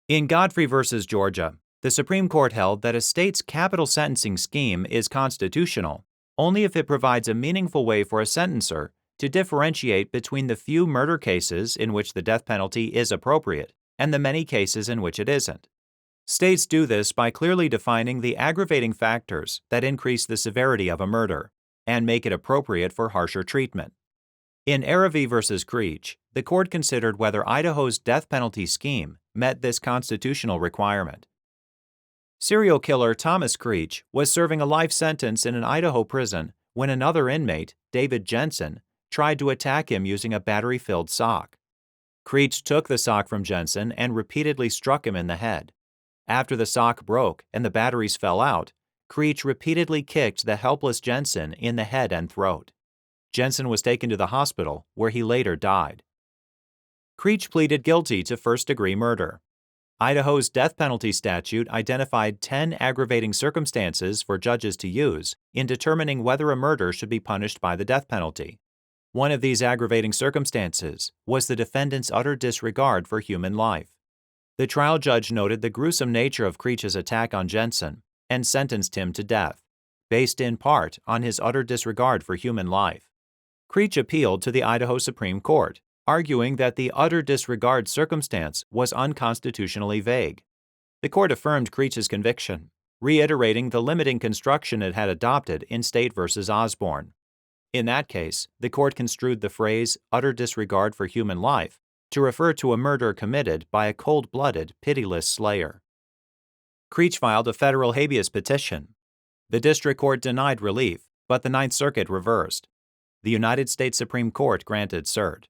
In Godfrey v. Georgia, the Supreme Court held that a state's capital sentencing scheme is constitutional only if it provides a meaningful way for a sentencer to differentiate between the few murder cases in which the death penalty is appropriate and the many cases in which it isn't. States do this by clearly defining the aggravating factors that increase the severity of a murder and make it appropriate for harsher treatment. In Arave v. Creech, the court considered whether Idaho's death penalty scheme met this constitutional requirement. Serial killer Thomas Creech was serving a life sentence in an Idaho prison when another inmate, David Jensen, tried to attack him using a battery-filled sock. Creech took the sock from Jensen and repeatedly struck him in the head. After the sock broke and the batteries fell out, Creech repeatedly kicked the helpless Jensen in the head and throat. Jensen was taken to the hospital, where he later died. Creech pleaded guilty to first-degree murder. Idaho's death penalty statute identified 10 aggravating circumstances for judges to use in determining whether a murder should be punished by the death penalty. One of these aggravating circumstances was the defendant's utter disregard for human life. The trial judge noted the gruesome nature of Creech's attack on Jensen and sentenced him to death, based in part on his utter disregard for human life. Creech appealed to the Idaho Supreme Court, arguing that the utter disregard circumstance was unconstitutionally vague. The court affirmed Creech's conviction, reiterating the limiting construction it had adopted in State v. Osborne. In that case, the court construed the phrase utter disregard for human life to refer to a murder committed by a cold-blooded, pitiless slayer. Creech filed a federal habeas petition. The district court denied relief, but the Ninth Circuit reversed. The United States Supreme Court granted cert.